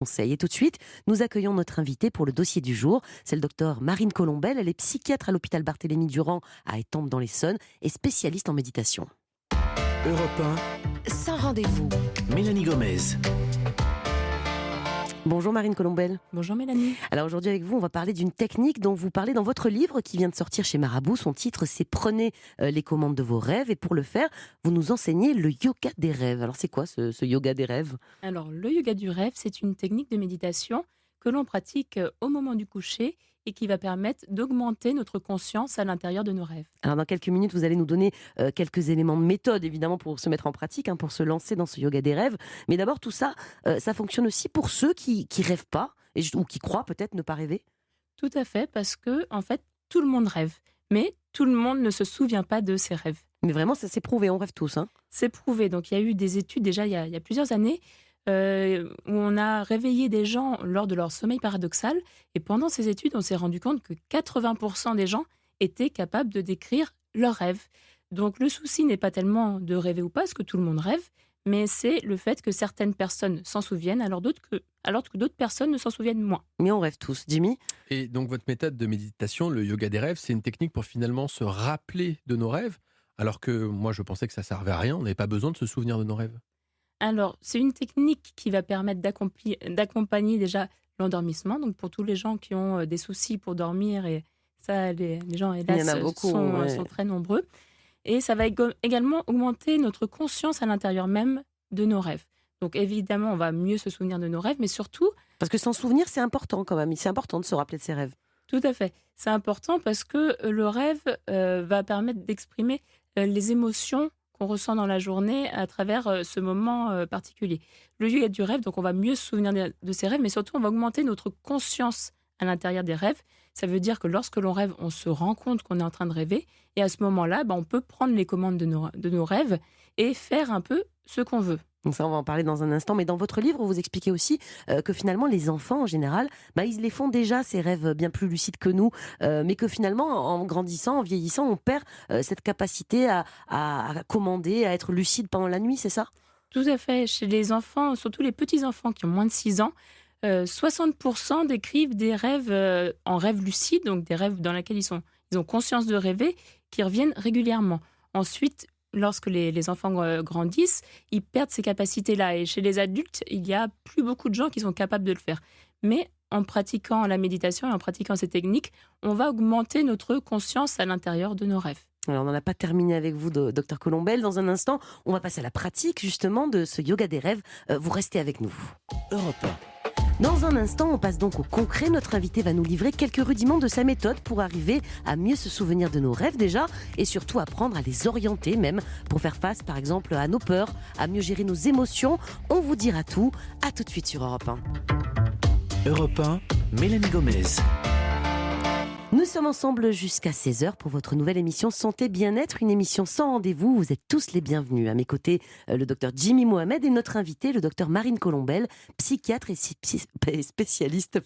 Conseil. Et tout de suite, nous accueillons notre invitée pour le dossier du jour. C'est le docteur Marine Colombel. Elle est psychiatre à l'hôpital Barthélemy-Durand à Étampes-dans-l'Essonne et spécialiste en méditation. Europe 1, Sans rendez-vous. Mélanie Gomez. Bonjour Marine Colombel. Bonjour Mélanie. Alors aujourd'hui avec vous, on va parler d'une technique dont vous parlez dans votre livre qui vient de sortir chez Marabout. Son titre, c'est Prenez les commandes de vos rêves. Et pour le faire, vous nous enseignez le yoga des rêves. Alors c'est quoi ce yoga des rêves ? Alors le yoga du rêve, c'est une technique de méditation que l'on pratique au moment du coucher et qui va permettre d'augmenter notre conscience à l'intérieur de nos rêves. Alors dans quelques minutes, vous allez nous donner quelques éléments de méthode, évidemment, pour se mettre en pratique, pour se lancer dans ce yoga des rêves. Mais d'abord, tout ça, ça fonctionne aussi pour ceux qui rêvent pas, ou qui croient peut-être ne pas rêver. Tout à fait, parce que en fait, tout le monde rêve, mais tout le monde ne se souvient pas de ses rêves. Mais vraiment, ça s'est prouvé, on rêve tous. C'est prouvé. Donc il y a eu des études déjà il y a plusieurs années où on a réveillé des gens lors de leur sommeil paradoxal. Et pendant ces études, on s'est rendu compte que 80% des gens étaient capables de décrire leurs rêves. Donc le souci n'est pas tellement de rêver ou pas, parce que tout le monde rêve, mais c'est le fait que certaines personnes s'en souviennent, alors que d'autres personnes ne s'en souviennent moins. Mais on rêve tous. Jimmy ? Et donc votre méthode de méditation, le yoga des rêves, c'est une technique pour finalement se rappeler de nos rêves, alors que moi je pensais que ça servait à rien, on n'avait pas besoin de se souvenir de nos rêves. Alors, c'est une technique qui va permettre d'accompagner déjà l'endormissement. Donc, pour tous les gens qui ont des soucis pour dormir, et ça, les gens, Il y en a hélas, beaucoup, sont très nombreux. Et ça va également augmenter notre conscience à l'intérieur même de nos rêves. Donc, évidemment, on va mieux se souvenir de nos rêves, mais surtout, Parce que s'en souvenir, c'est important quand même. C'est important de se rappeler de ses rêves. tout à fait, c'est important parce que le rêve va permettre d'exprimer les émotions qu'on ressent dans la journée à travers ce moment particulier. Le yoga du rêve, donc on va mieux se souvenir de ses rêves, mais surtout on va augmenter notre conscience à l'intérieur des rêves. Ça veut dire que lorsque l'on rêve, on se rend compte qu'on est en train de rêver, et à ce moment-là, on peut prendre les commandes de nos rêves et faire un peu ce qu'on veut. Donc ça, on va en parler dans un instant. Mais dans votre livre, vous expliquez aussi que finalement, les enfants, en général, ils les font déjà, ces rêves bien plus lucides que nous. Mais que finalement, en grandissant, en vieillissant, on perd cette capacité à commander, à être lucide pendant la nuit, c'est ça ? Tout à fait. Chez les enfants, surtout les petits-enfants qui ont moins de 6 ans, 60% décrivent des rêves en rêve lucide, donc des rêves dans lesquels ils ont conscience de rêver, qui reviennent régulièrement. Ensuite, lorsque les enfants grandissent, ils perdent ces capacités-là. Et chez les adultes, il y a plus beaucoup de gens qui sont capables de le faire. Mais en pratiquant la méditation et en pratiquant ces techniques, on va augmenter notre conscience à l'intérieur de nos rêves. Alors, on n'en a pas terminé avec vous, docteur Colombel. Dans un instant, on va passer à la pratique, justement, de ce yoga des rêves. Vous restez avec nous. Europe 1, Dans un instant, on passe donc au concret. Notre invité va nous livrer quelques rudiments de sa méthode pour arriver à mieux se souvenir de nos rêves déjà, et surtout apprendre à les orienter même, pour faire face par exemple à nos peurs, à mieux gérer nos émotions. On vous dira tout. À tout de suite sur Europe 1. Europe 1, Mélanie Gomez. Nous sommes ensemble jusqu'à 16h pour votre nouvelle émission Santé Bien-être, une émission sans rendez-vous. Vous êtes tous les bienvenus. À mes côtés, le docteur Jimmy Mohamed et notre invité, le docteur Marine Colombel, psychiatre et spécialiste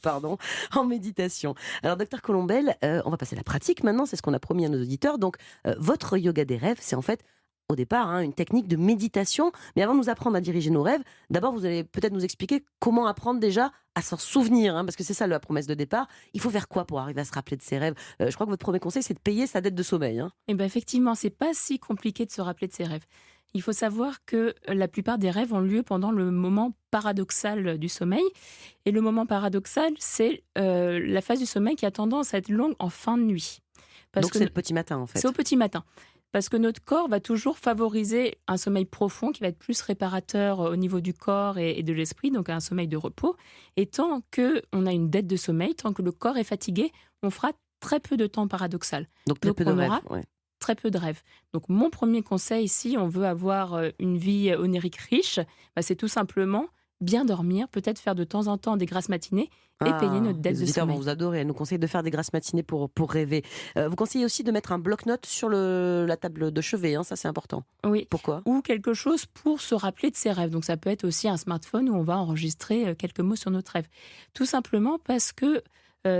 en méditation. Alors, docteur Colombel, on va passer à la pratique maintenant, c'est ce qu'on a promis à nos auditeurs. Donc, votre yoga des rêves, c'est en fait au départ une technique de méditation. Mais avant de nous apprendre à diriger nos rêves, d'abord vous allez peut-être nous expliquer comment apprendre déjà à s'en souvenir, parce que c'est ça la promesse de départ. Il faut faire quoi pour arriver à se rappeler de ses rêves ? Je crois que votre premier conseil, c'est de payer sa dette de sommeil. Et effectivement, c'est pas si compliqué de se rappeler de ses rêves. Il faut savoir que la plupart des rêves ont lieu pendant le moment paradoxal du sommeil. Et le moment paradoxal, c'est la phase du sommeil qui a tendance à être longue en fin de nuit. Donc c'est le petit matin en fait. C'est au petit matin. Parce que notre corps va toujours favoriser un sommeil profond qui va être plus réparateur au niveau du corps et de l'esprit, donc un sommeil de repos. Et tant qu'on a une dette de sommeil, tant que le corps est fatigué, on fera très peu de temps paradoxal. Donc très peu de rêves. Très peu de rêves. Donc mon premier conseil, si on veut avoir une vie onirique riche, c'est tout simplement bien dormir, peut-être faire de temps en temps des grasses matinées et payer notre dette de sommeil. Les auditeurs vont vous adorer. Elle nous conseille de faire des grasses matinées pour rêver. Vous conseillez aussi de mettre un bloc-notes sur la table de chevet, ça c'est important. Oui. Pourquoi ? Ou quelque chose pour se rappeler de ses rêves. Donc ça peut être aussi un smartphone où on va enregistrer quelques mots sur notre rêve. Tout simplement parce que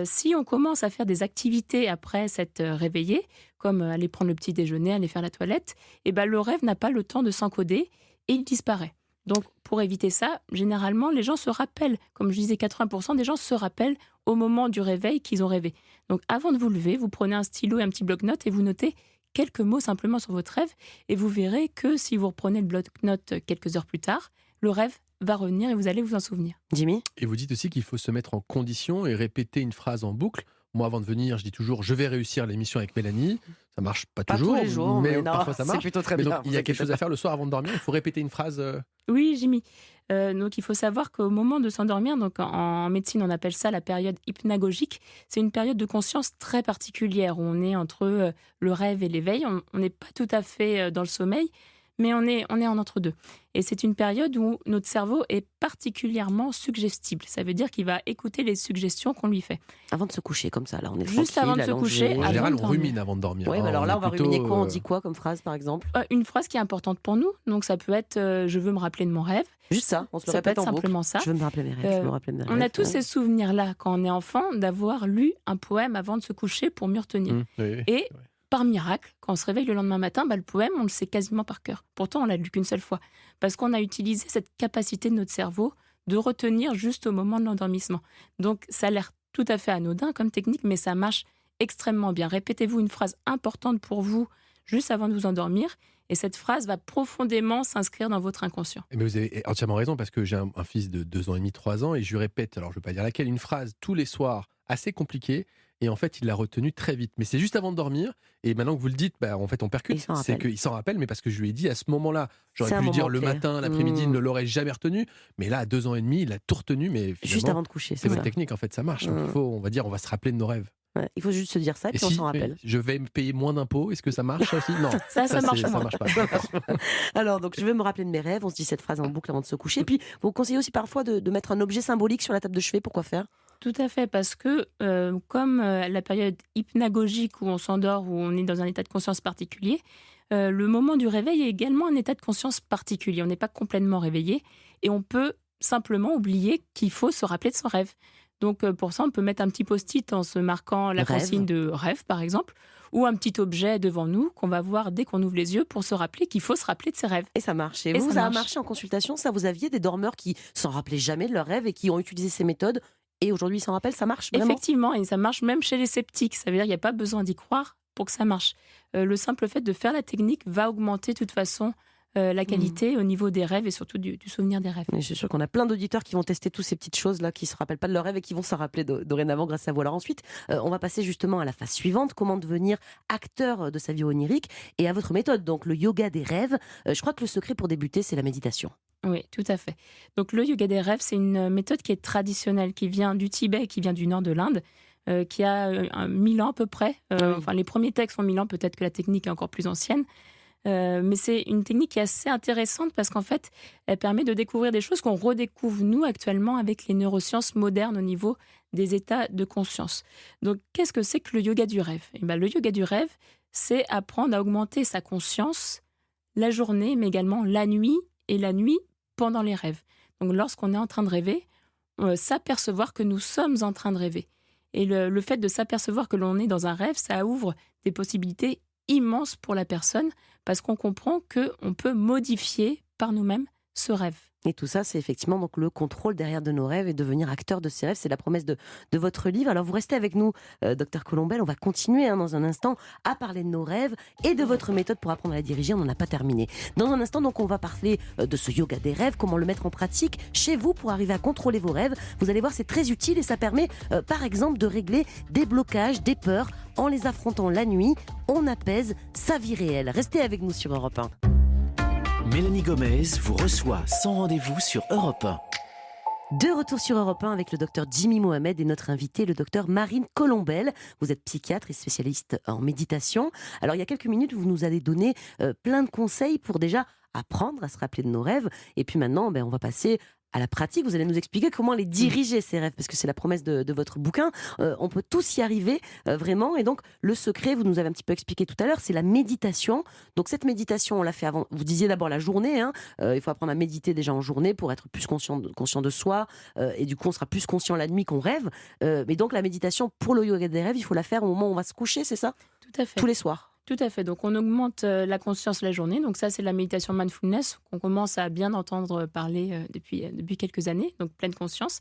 si on commence à faire des activités après s'être réveillé, comme aller prendre le petit déjeuner, aller faire la toilette, le rêve n'a pas le temps de s'encoder et il disparaît. Donc, pour éviter ça, généralement, les gens se rappellent, comme je disais, 80% des gens se rappellent au moment du réveil qu'ils ont rêvé. Donc, avant de vous lever, vous prenez un stylo et un petit bloc-notes et vous notez quelques mots simplement sur votre rêve. Et vous verrez que si vous reprenez le bloc-notes quelques heures plus tard, le rêve va revenir et vous allez vous en souvenir. Jimmy ? Et vous dites aussi qu'il faut se mettre en condition et répéter une phrase en boucle. Moi, avant de venir, je dis toujours « je vais réussir l'émission avec Mélanie ». Ça marche pas Pas toujours, tous les jours, mais non, parfois ça c'est marche. plutôt très Mais bien. donc, il y a quelque chose à faire le soir avant de dormir. Il faut répéter une phrase. Oui, Jimmy. Donc, il faut savoir qu'au moment de s'endormir, donc en médecine, on appelle ça la période hypnagogique. C'est une période de conscience très particulière où on est entre le rêve et l'éveil. On n'est pas tout à fait dans le sommeil, mais on est en entre-deux. Et c'est une période où notre cerveau est particulièrement suggestible. Ça veut dire qu'il va écouter les suggestions qu'on lui fait. Avant de se coucher, comme ça, là, on est Juste avant de se coucher, En avant général, de on dormir. rumine avant de dormir. Oui, hein. alors là, on va est plutôt, ruminer quoi ? On dit quoi comme phrase, par exemple ? Une phrase qui est importante pour nous. Donc, ça peut être je veux me rappeler de mon rêve. Juste ça, on se le Ça peut répète être en boucle. simplement ça. Je veux me rappeler mes rêves, je veux me rappeler mes rêves. On a tous ouais. ces souvenirs-là, quand on est enfant, d'avoir lu un poème avant de se coucher pour mieux retenir. Oui. Et par miracle, quand on se réveille le lendemain matin, le poème, on le sait quasiment par cœur. Pourtant, on l'a lu qu'une seule fois. Parce qu'on a utilisé cette capacité de notre cerveau de retenir juste au moment de l'endormissement. Donc, ça a l'air tout à fait anodin comme technique, mais ça marche extrêmement bien. Répétez-vous une phrase importante pour vous juste avant de vous endormir. Et cette phrase va profondément s'inscrire dans votre inconscient. Mais vous avez entièrement raison, parce que j'ai un fils de 2 ans et demi, 3 ans, et je lui répète, alors je ne veux pas dire laquelle, une phrase tous les soirs assez compliquée, et en fait il l'a retenue très vite. Mais c'est juste avant de dormir, et maintenant que vous le dites, en fait on percute, Il s'en c'est rappelle. qu'il s'en rappelle, mais parce que je lui ai dit à ce moment-là, j'aurais C'est pu un lui dire moment le clé. matin, l'après-midi, il ne l'aurait jamais retenu, mais là à 2 ans et demi, il a tout retenu, mais Juste finalement, avant de coucher, c'est c'est votre ça. technique, en fait ça marche. Donc, il faut, on va se rappeler de nos rêves. Ouais, il faut juste se dire ça, et Et puis on si s'en rappelle. je vais me payer moins d'impôts, est-ce que ça marche ça aussi? Non, Ça marche ça moins. marche pas. Alors, donc, je vais me rappeler de mes rêves. On se dit cette phrase en boucle avant de se coucher. Puis, vous conseillez aussi parfois de mettre un objet symbolique sur la table de chevet. Pourquoi faire ? Tout à fait, parce que comme la période hypnagogique où on s'endort, où on est dans un état de conscience particulier, le moment du réveil est également un état de conscience particulier. On n'est pas complètement réveillé et on peut simplement oublier qu'il faut se rappeler de son rêve. Donc pour ça, on peut mettre un petit post-it en se marquant la Rêve. consigne de rêve, par exemple, ou un petit objet devant nous qu'on va voir dès qu'on ouvre les yeux pour se rappeler qu'il faut se rappeler de ses rêves. Et ça marche. Et Et vous, ça ça a marche. marché en consultation. Ça, vous aviez des dormeurs qui s'en rappelaient jamais de leurs rêves et qui ont utilisé ces méthodes. Et aujourd'hui, ils s'en rappellent. Ça marche vraiment ? Effectivement, et ça marche même chez les sceptiques. Ça veut dire qu'il n'y a pas besoin d'y croire pour que ça marche. Le simple fait de faire la technique va augmenter de toute façon la qualité au niveau des rêves et surtout du souvenir des rêves. Mais je suis sûre qu'on a plein d'auditeurs qui vont tester toutes ces petites choses-là, qui ne se rappellent pas de leurs rêves et qui vont s'en rappeler dorénavant grâce à vous. Alors ensuite, on va passer justement à la phase suivante, comment devenir acteur de sa vie onirique et à votre méthode, donc le yoga des rêves. Je crois que le secret pour débuter, c'est la méditation. Oui, tout à fait. Donc le yoga des rêves, c'est une méthode qui est traditionnelle, qui vient du Tibet, qui vient du nord de l'Inde, qui a 1000 ans à peu près. Enfin, les premiers textes ont 1000 ans, peut-être que la technique est encore plus ancienne. Mais c'est une technique qui est assez intéressante parce qu'en fait, elle permet de découvrir des choses qu'on redécouvre, nous, actuellement, avec les neurosciences modernes au niveau des états de conscience. Donc, qu'est-ce que c'est que le yoga du rêve ? Le yoga du rêve, c'est apprendre à augmenter sa conscience la journée, mais également la nuit, et la nuit pendant les rêves. Donc, lorsqu'on est en train de rêver, s'apercevoir que nous sommes en train de rêver. Et le fait de s'apercevoir que l'on est dans un rêve, ça ouvre des possibilités immenses pour la personne parce qu'on comprend qu'on peut modifier par nous-mêmes ce rêve. Et tout ça, c'est effectivement donc le contrôle derrière de nos rêves et devenir acteur de ces rêves. C'est la promesse de votre livre. Alors vous restez avec nous, Dr Colombel. On va continuer dans un instant à parler de nos rêves et de votre méthode pour apprendre à les diriger. On n'en a pas terminé. Dans un instant, donc, on va parler de ce yoga des rêves, comment le mettre en pratique chez vous pour arriver à contrôler vos rêves. Vous allez voir, c'est très utile et ça permet, par exemple, de régler des blocages, des peurs. En les affrontant la nuit, on apaise sa vie réelle. Restez avec nous sur Europe 1. Mélanie Gomez vous reçoit sans rendez-vous sur Europe 1. De retour sur Europe 1 avec le docteur Jimmy Mohamed et notre invité, le docteur Marine Colombel. Vous êtes psychiatre et spécialiste en méditation. Alors, il y a quelques minutes, vous nous avez donné plein de conseils pour déjà apprendre à se rappeler de nos rêves. Et puis maintenant, on va passer à la pratique. Vous allez nous expliquer comment les diriger, ces rêves, parce que c'est la promesse de votre bouquin. On peut tous y arriver, vraiment. Et donc, le secret, vous nous avez un petit peu expliqué tout à l'heure, c'est la méditation. Donc, cette méditation, on l'a fait avant. Vous disiez d'abord la journée. Il faut apprendre à méditer déjà en journée pour être plus conscient de soi. Et du coup, on sera plus conscient la nuit qu'on rêve. Mais donc, la méditation pour le yoga des rêves, il faut la faire au moment où on va se coucher, c'est ça ? Tout à fait. Tous les soirs. Tout à fait. Donc, on augmente la conscience la journée. Donc, ça, c'est la méditation mindfulness qu'on commence à bien entendre parler depuis quelques années. Donc, pleine conscience.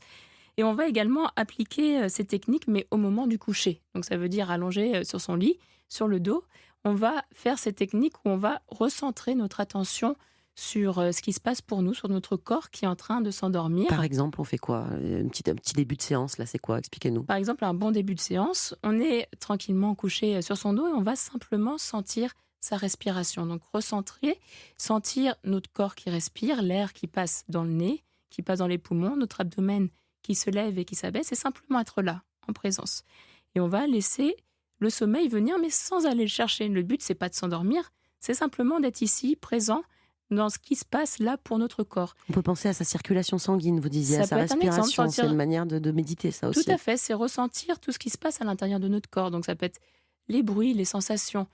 Et on va également appliquer ces techniques, mais au moment du coucher. Donc, ça veut dire allonger sur son lit, sur le dos. On va faire ces techniques où on va recentrer notre attention sur ce qui se passe pour nous, sur notre corps qui est en train de s'endormir. Par exemple, on fait quoi? Un petit début de séance, là, c'est quoi? Expliquez-nous. Par exemple, un bon début de séance, on est tranquillement couché sur son dos et on va simplement sentir sa respiration. Donc recentrer, sentir notre corps qui respire, l'air qui passe dans le nez, qui passe dans les poumons, notre abdomen qui se lève et qui s'abaisse, et simplement être là, en présence. Et on va laisser le sommeil venir, mais sans aller le chercher. Le but, c'est pas de s'endormir, c'est simplement d'être ici, présent, dans ce qui se passe là pour notre corps. On peut penser à sa circulation sanguine, vous disiez, Ça à sa peut être un exemple, respiration. sentir- C'est une manière de méditer, ça aussi. Tout à fait, c'est ressentir tout ce qui se passe à l'intérieur de notre corps. Donc ça peut être les bruits, les sensations,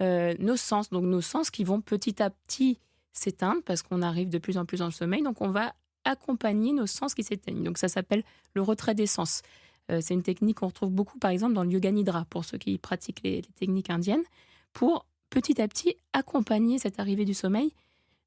nos sens. Donc nos sens qui vont petit à petit s'éteindre parce qu'on arrive de plus en plus dans le sommeil. Donc on va accompagner nos sens qui s'éteignent. Donc ça s'appelle le retrait des sens. C'est une technique qu'on retrouve beaucoup, par exemple, dans le yoga nidra, pour ceux qui pratiquent les techniques indiennes, pour petit à petit accompagner cette arrivée du sommeil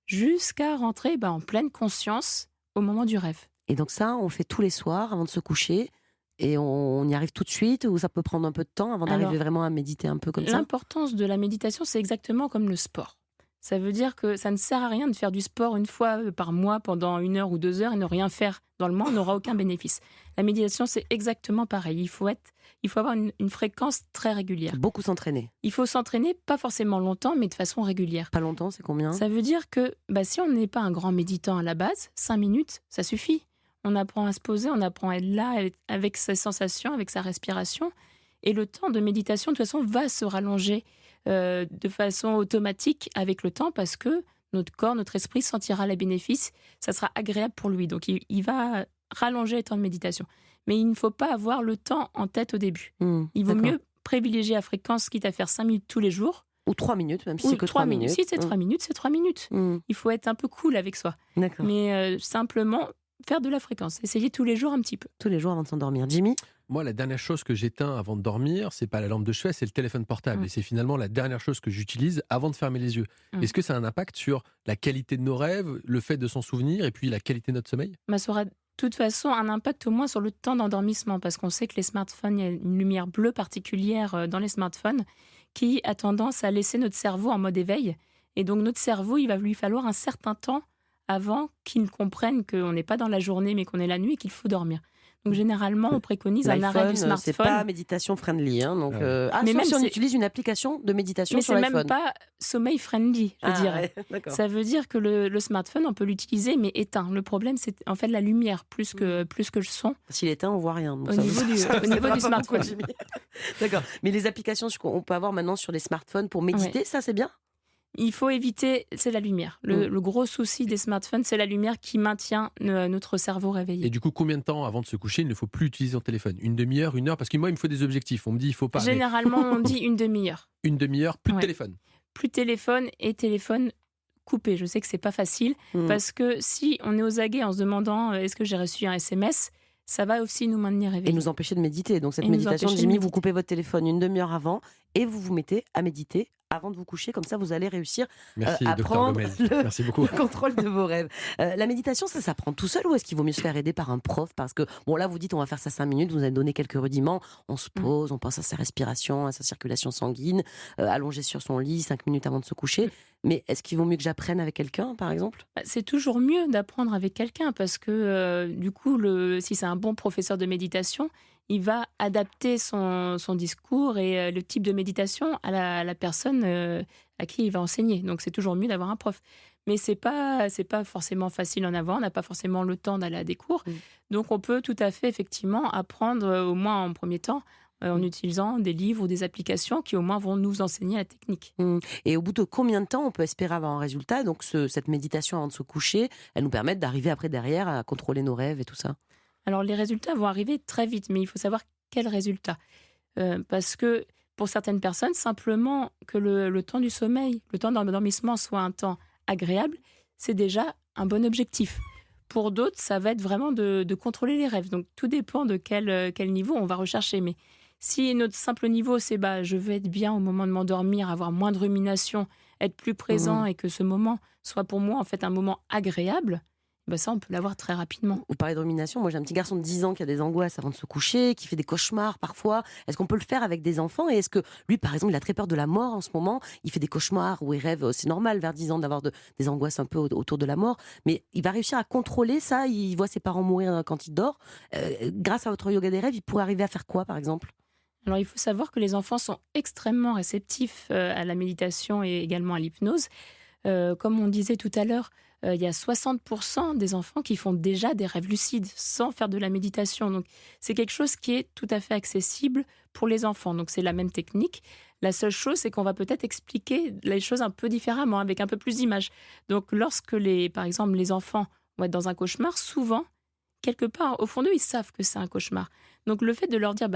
jusqu'à rentrer en pleine conscience au moment du rêve. Et donc ça, on le fait tous les soirs avant de se coucher. Et on y arrive tout de suite, ou ça peut prendre un peu de temps avant d'arriver Alors, vraiment à méditer un peu comme ça? L'importance de la méditation, c'est exactement comme le sport. Ça veut dire que ça ne sert à rien de faire du sport une fois par mois pendant 1 heure ou 2 heures et ne rien faire dans le mois, on n'aura aucun bénéfice. La méditation, c'est exactement pareil. Il faut avoir une fréquence très régulière. Beaucoup s'entraîner. Il faut s'entraîner, pas forcément longtemps, mais de façon régulière. Pas longtemps, c'est combien? Ça veut dire que si on n'est pas un grand méditant à la base, 5 minutes, ça suffit. On apprend à se poser, on apprend à être là avec ses sensations, avec sa respiration. Et le temps de méditation, de toute façon, va se rallonger de façon automatique avec le temps parce que notre corps, notre esprit sentira les bénéfices. Ça sera agréable pour lui. Donc, il va rallonger le temps de méditation. Mais il ne faut pas avoir le temps en tête au début. Il vaut D'accord. mieux privilégier la fréquence, quitte à faire 5 minutes tous les jours. Ou 3 minutes, même si Ou c'est que 3 minutes. Si c'est 3 minutes, c'est 3 minutes. Il faut être un peu cool avec soi. D'accord. Mais simplement faire de la fréquence. Essayer tous les jours un petit peu. Tous les jours avant de s'endormir. Jimmy? Moi, la dernière chose que j'éteins avant de dormir, c'est pas la lampe de chevet, c'est le téléphone portable. Mm. Et c'est finalement la dernière chose que j'utilise avant de fermer les yeux. Mm. Est-ce que ça a un impact sur la qualité de nos rêves, le fait de s'en souvenir et puis la qualité de notre sommeil? Ça aura de toute façon un impact au moins sur le temps d'endormissement parce qu'on sait que les smartphones, il y a une lumière bleue particulière dans les smartphones qui a tendance à laisser notre cerveau en mode éveil. Et donc notre cerveau, il va lui falloir un certain temps avant qu'il comprenne qu'on n'est pas dans la journée mais qu'on est la nuit et qu'il faut dormir. Donc généralement, on préconise un arrêt du L'iPhone, c'est smartphone. pas méditation friendly. Donc, Mais sauf même si on c'est- utilise une application de méditation Mais sur c'est l'iPhone. même pas sommeil friendly, je dirais. Ouais, d'accord. Ça veut dire que le smartphone, on peut l'utiliser, mais éteint. Le problème, c'est en fait la lumière, plus que le son. S'il est éteint, on voit rien. Donc Au ça niveau va- du- ça au niveau va du pas smartphone. beaucoup, Jimmy. D'accord. Mais les applications qu'on peut avoir maintenant sur les smartphones pour méditer, ça c'est bien? Il faut éviter, c'est la lumière. Le gros souci des smartphones, c'est la lumière qui maintient notre cerveau réveillé. Et du coup, combien de temps avant de se coucher il ne faut plus utiliser son téléphone? Une demi-heure, 1 heure? Parce que moi, il me faut des objectifs. On me dit il faut pas. Mais Généralement, on dit une demi-heure. une demi-heure, plus de Ouais. téléphone. Plus de téléphone et téléphone coupé. Je sais que c'est pas facile parce que si on est aux aguets en se demandant est-ce que j'ai reçu un SMS, ça va aussi nous maintenir Et réveillés. nous empêcher de méditer. Donc cette Et nous méditation, empêcher de Jimmy, vous méditer. coupez votre téléphone une demi-heure avant et vous vous mettez à méditer avant de vous coucher. Comme ça, vous allez réussir Merci, à docteur prendre Gomez. le- Merci beaucoup. le contrôle de vos rêves. La méditation, ça s'apprend tout seul ou est-ce qu'il vaut mieux se faire aider par un prof? Parce que, bon, là, vous dites, on va faire ça 5 minutes, vous avez donné quelques rudiments, on se pose, on pense à sa respiration, à sa circulation sanguine, allongé sur son lit 5 minutes avant de se coucher. Mais est-ce qu'il vaut mieux que j'apprenne avec quelqu'un, par exemple? C'est toujours mieux d'apprendre avec quelqu'un parce que du coup, si c'est un bon professeur de méditation, il va adapter son discours et le type de méditation à la personne à qui il va enseigner. Donc c'est toujours mieux d'avoir un prof. Mais c'est pas forcément facile en avant, on n'a pas forcément le temps d'aller à des cours. Donc on peut tout à fait effectivement apprendre, au moins en premier temps, en utilisant des livres ou des applications qui au moins vont nous enseigner la technique. Et au bout de combien de temps on peut espérer avoir un résultat? Donc cette méditation avant de se coucher, elle nous permet d'arriver après derrière à contrôler nos rêves et tout ça. Alors les résultats vont arriver très vite, mais il faut savoir quels résultats. Parce que pour certaines personnes, simplement que le temps du sommeil, le temps d'endormissement soit un temps agréable, c'est déjà un bon objectif. Pour d'autres, ça va être vraiment de contrôler les rêves. Donc tout dépend de quel niveau on va rechercher. Mais Si notre simple niveau, c'est je veux être bien au moment de m'endormir, avoir moins de rumination, être plus présent et que ce moment soit pour moi en fait un moment agréable, ça, on peut l'avoir très rapidement. Vous parlez de rumination. Moi, j'ai un petit garçon de 10 ans qui a des angoisses avant de se coucher, qui fait des cauchemars parfois. Est-ce qu'on peut le faire avec des enfants? Et est-ce que lui, par exemple, il a très peur de la mort en ce moment? Il fait des cauchemars où il rêve. C'est normal vers 10 ans d'avoir des angoisses un peu autour de la mort. Mais il va réussir à contrôler ça. Il voit ses parents mourir quand il dort. Grâce à votre yoga des rêves, il pourrait arriver à faire quoi, par exemple? Alors, il faut savoir que les enfants sont extrêmement réceptifs à la méditation et également à l'hypnose. Comme on disait tout à l'heure, il y a 60% des enfants qui font déjà des rêves lucides sans faire de la méditation. Donc, c'est quelque chose qui est tout à fait accessible pour les enfants. Donc, c'est la même technique. La seule chose, c'est qu'on va peut-être expliquer les choses un peu différemment, avec un peu plus d'images. Donc, lorsque, par exemple, les enfants vont être dans un cauchemar, souvent, quelque part, au fond d'eux, ils savent que c'est un cauchemar. Donc, le fait de leur dire,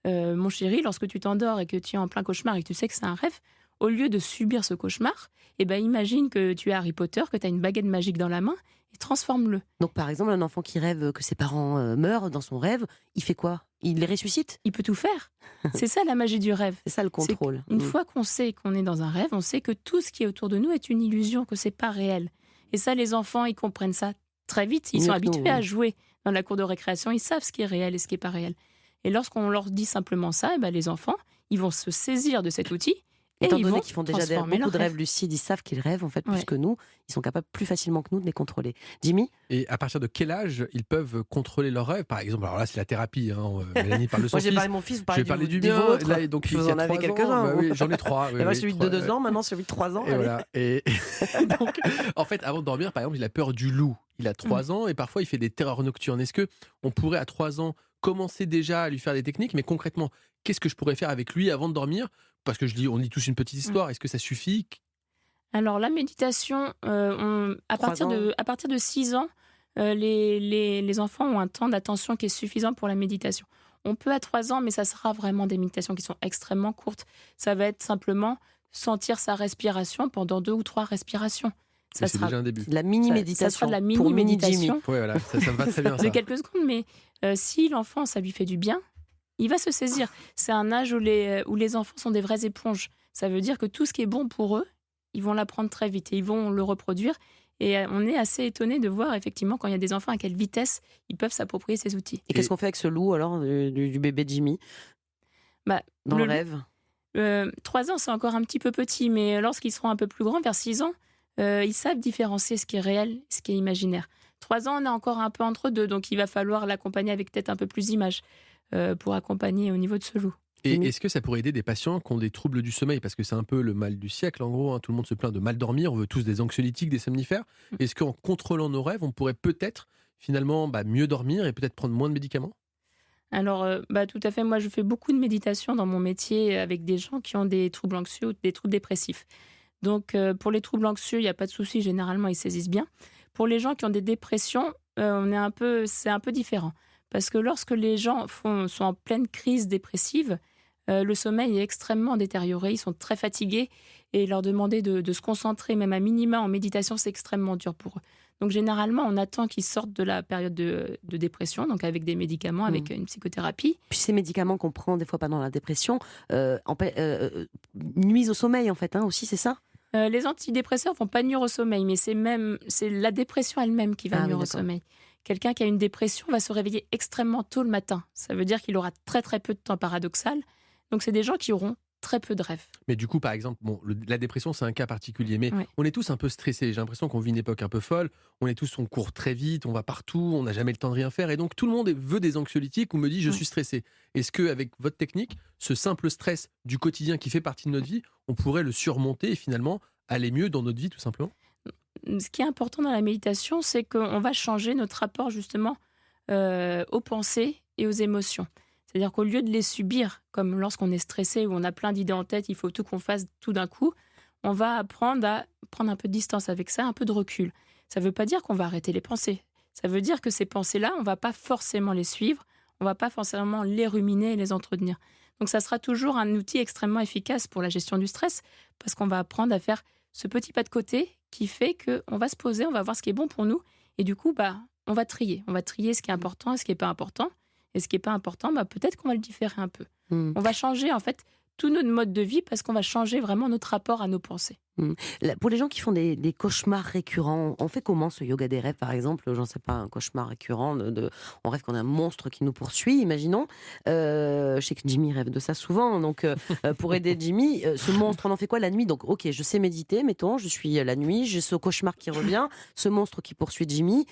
mon chéri, lorsque tu t'endors et que tu es en plein cauchemar et que tu sais que c'est un rêve, au lieu de subir ce cauchemar, imagine que tu es Harry Potter, que tu as une baguette magique dans la main et transforme-le. Donc, par exemple, un enfant qui rêve que ses parents meurent dans son rêve, il fait quoi? Il les ressuscite? Il peut tout faire. C'est ça la magie du rêve. C'est ça le contrôle. Une fois qu'on sait qu'on est dans un rêve, on sait que tout ce qui est autour de nous est une illusion, que c'est pas réel. Et ça, les enfants, ils comprennent ça très vite. Ils sont habitués à jouer dans la cour de récréation. Ils savent ce qui est réel et ce qui est pas réel. Et lorsqu'on leur dit simplement ça, les enfants, ils vont se saisir de cet outil. Étant donné qu'ils font déjà beaucoup de rêves lucides, ils savent qu'ils rêvent en fait plus que nous. Ils sont capables plus facilement que nous de les contrôler. Jimmy? Et à partir de quel âge ils peuvent contrôler leurs rêves? Par exemple, alors là c'est la thérapie. Mélanie parle de son Moi j'ai fils. parlé de mon fils, vous Je vais parlez parler du du mien. vôtre. Là, donc, Vous en avez quelques-uns. Oui, j'en ai 3. Moi celui de 2 ans, maintenant celui de 3 ans. Et voilà. Et donc, en fait, avant de dormir, par exemple, il a peur du loup. Il a 3 ans et parfois il fait des terreurs nocturnes. Est-ce que on pourrait à 3 ans commencer déjà à lui faire des techniques? Mais concrètement, qu'est-ce que je pourrais faire avec lui avant de dormir? Parce que on lit tous une petite histoire. Est-ce que ça suffit? Alors la méditation, à partir de 6 ans, les enfants ont un temps d'attention qui est suffisant pour la méditation. On peut à 3 ans, mais ça sera vraiment des méditations qui sont extrêmement courtes. Ça va être simplement sentir sa respiration pendant 2 ou 3 respirations. Ça sera déjà un début. De la mini-méditation. Ça sera de la mini-méditation. Oui, voilà, ça me va très bien. De quelques secondes, mais si l'enfant, ça lui fait du bien, il va se saisir. C'est un âge où les enfants sont des vraies éponges. Ça veut dire que tout ce qui est bon pour eux, ils vont l'apprendre très vite et ils vont le reproduire. Et on est assez étonné de voir effectivement quand il y a des enfants à quelle vitesse ils peuvent s'approprier ces outils. Et qu'est-ce qu'on fait avec ce loup alors du bébé Jimmy dans le rêve? 3 ans, c'est encore un petit peu petit, mais lorsqu'ils seront un peu plus grands, vers 6 ans, ils savent différencier ce qui est réel et ce qui est imaginaire. 3 ans, on est encore un peu entre deux, donc il va falloir l'accompagner avec peut-être un peu plus d'images pour accompagner au niveau de ce loup. Et est-ce que ça pourrait aider des patients qui ont des troubles du sommeil? Parce que c'est un peu le mal du siècle, en gros. Tout le monde se plaint de mal dormir. On veut tous des anxiolytiques, des somnifères. Est-ce qu'en contrôlant nos rêves, on pourrait peut-être finalement mieux dormir et peut-être prendre moins de médicaments? Alors, tout à fait. Moi, je fais beaucoup de méditation dans mon métier avec des gens qui ont des troubles anxieux ou des troubles dépressifs. Donc, pour les troubles anxieux, il n'y a pas de souci. Généralement, ils saisissent bien. Pour les gens qui ont des dépressions, c'est un peu différent. Parce que lorsque les gens sont en pleine crise dépressive, le sommeil est extrêmement détérioré. Ils sont très fatigués et leur demander de se concentrer, même à minima en méditation, c'est extrêmement dur pour eux. Donc, généralement, on attend qu'ils sortent de la période de dépression, donc avec des médicaments, avec une psychothérapie. Puis ces médicaments qu'on prend des fois pendant la dépression nuisent au sommeil, en fait, aussi, c'est ça? Les antidépresseurs ne vont pas nuire au sommeil, mais c'est la dépression elle-même qui va nuire au sommeil. Quelqu'un qui a une dépression va se réveiller extrêmement tôt le matin. Ça veut dire qu'il aura très très peu de temps paradoxal. Donc c'est des gens qui auront très peu de rêves. Mais du coup, par exemple, la dépression, c'est un cas particulier. Mais on est tous un peu stressés. J'ai l'impression qu'on vit une époque un peu folle. On court très vite, on va partout, on n'a jamais le temps de rien faire. Et donc, tout le monde veut des anxiolytiques ou me dit « je suis stressé ». Est-ce qu'avec votre technique, ce simple stress du quotidien qui fait partie de notre vie, on pourrait le surmonter et finalement aller mieux dans notre vie, tout simplement? Ce qui est important dans la méditation, c'est qu'on va changer notre rapport justement aux pensées et aux émotions. C'est-à-dire qu'au lieu de les subir, comme lorsqu'on est stressé ou on a plein d'idées en tête, il faut tout qu'on fasse tout d'un coup, on va apprendre à prendre un peu de distance avec ça, un peu de recul. Ça ne veut pas dire qu'on va arrêter les pensées. Ça veut dire que ces pensées-là, on ne va pas forcément les suivre, on ne va pas forcément les ruminer et les entretenir. Donc ça sera toujours un outil extrêmement efficace pour la gestion du stress, parce qu'on va apprendre à faire ce petit pas de côté qui fait qu'on va se poser, on va voir ce qui est bon pour nous, et du coup, on va trier. On va trier ce qui est important et ce qui n'est pas important. et ce qui n'est pas important, peut-être qu'on va le différer un peu. Mm. On va changer en fait tout notre mode de vie parce qu'on va changer vraiment notre rapport à nos pensées. Pour les gens qui font des cauchemars récurrents, on fait comment ce yoga des rêves, par exemple? J'en sais pas, un cauchemar récurrent, on rêve qu'on a un monstre qui nous poursuit, imaginons. Je sais que Jimmy rêve de ça souvent, donc pour aider Jimmy, ce monstre, on en fait quoi la nuit? Donc ok, je sais méditer, mettons, je suis la nuit, j'ai ce cauchemar qui revient, ce monstre qui poursuit Jimmy.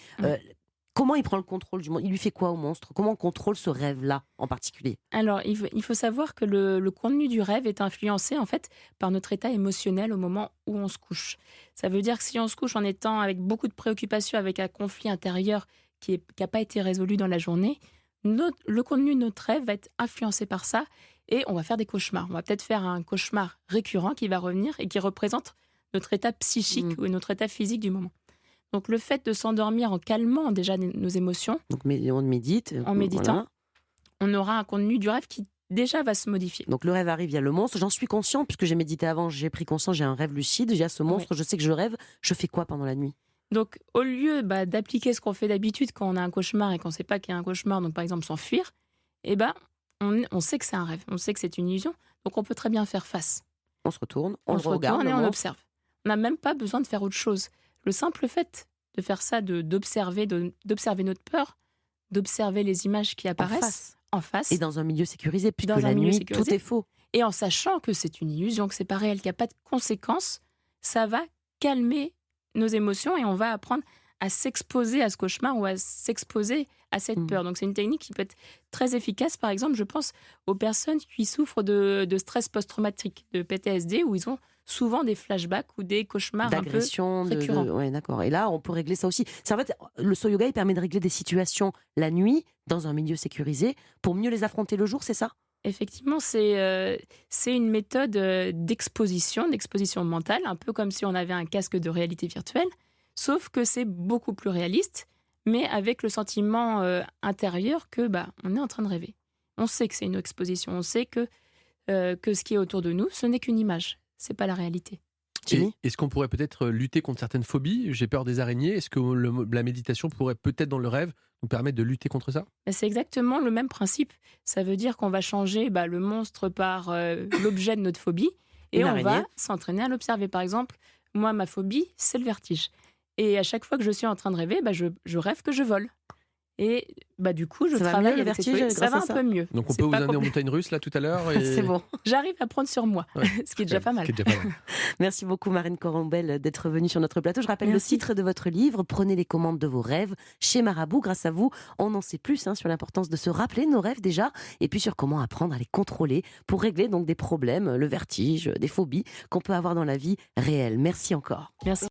Comment il prend le contrôle du monstre? Il lui fait quoi au monstre? Comment on contrôle ce rêve-là en particulier? Alors, il faut savoir que le contenu du rêve est influencé en fait par notre état émotionnel au moment où on se couche. Ça veut dire que si on se couche en étant avec beaucoup de préoccupations, avec un conflit intérieur qui n'a pas été résolu dans la journée, le contenu de notre rêve va être influencé par ça et on va faire des cauchemars. On va peut-être faire un cauchemar récurrent qui va revenir et qui représente notre état psychique ou notre état physique du moment. Donc le fait de s'endormir en calmant déjà nos émotions, Donc on médite. en méditant, Voilà. on aura un contenu du rêve qui déjà va se modifier. Donc le rêve arrive, il y a le monstre, j'en suis conscient puisque j'ai médité avant, j'ai pris conscience, j'ai un rêve lucide, il y a ce monstre, je sais que je rêve, je fais quoi pendant la nuit? Donc au lieu d'appliquer ce qu'on fait d'habitude quand on a un cauchemar et qu'on ne sait pas qu'il y a un cauchemar, donc par exemple s'enfuir, on sait que c'est un rêve, on sait que c'est une illusion, donc on peut très bien faire face. On se retourne, on On le se regarde, retourne et le on monstre. observe. On n'a même pas besoin de faire autre chose. Le simple fait de faire ça, d'observer notre peur, d'observer les images qui apparaissent en face, Et dans un milieu sécurisé, puisque Dans la un milieu nuit, sécurisé. tout est faux. et en sachant que c'est une illusion, que c'est pas réel, qu'il n'y a pas de conséquences, ça va calmer nos émotions et on va apprendre à s'exposer à ce cauchemar ou à s'exposer à cette peur. Donc c'est une technique qui peut être très efficace. Par exemple, je pense aux personnes qui souffrent de stress post-traumatique, de PTSD, où ils ont souvent des flashbacks ou des cauchemars un peu D'agression, récurrents. ouais, d'accord. Et là, on peut régler ça aussi. C'est en fait, le Soul Yoga, il permet de régler des situations la nuit, dans un milieu sécurisé, pour mieux les affronter le jour, c'est ça? Effectivement, c'est une méthode d'exposition mentale, un peu comme si on avait un casque de réalité virtuelle, sauf que c'est beaucoup plus réaliste, mais avec le sentiment intérieur que on est en train de rêver. On sait que c'est une exposition, on sait que ce qui est autour de nous, ce n'est qu'une image, c'est pas la réalité. Jimmy? Est-ce qu'on pourrait peut-être lutter contre certaines phobies? J'ai peur des araignées. Est-ce que la méditation pourrait peut-être dans le rêve nous permettre de lutter contre ça? C'est exactement le même principe. Ça veut dire qu'on va changer le monstre par l'objet de notre phobie et Une on araignée. va s'entraîner à l'observer. Par exemple, moi, ma phobie, c'est le vertige. Et à chaque fois que je suis en train de rêver, je rêve que je vole. Et du coup, je Ça va travaille mieux, le avec cette vertige, phobie. Ça grâce va à un ça peu mieux. Donc on C'est peut vous pas amener en compl- montagne russe là tout à l'heure et... C'est bon. J'arrive à prendre sur moi, Ouais. ce qui est déjà pas mal. Ce qui est déjà pas mal. Merci beaucoup, Marine Corombel, d'être venue sur notre plateau. Je rappelle Merci. le titre de votre livre, Prenez les commandes de vos rêves, chez Marabout. Grâce à vous, on en sait plus sur l'importance de se rappeler de nos rêves déjà, et puis sur comment apprendre à les contrôler pour régler donc des problèmes, le vertige, des phobies qu'on peut avoir dans la vie réelle. Merci encore. Merci.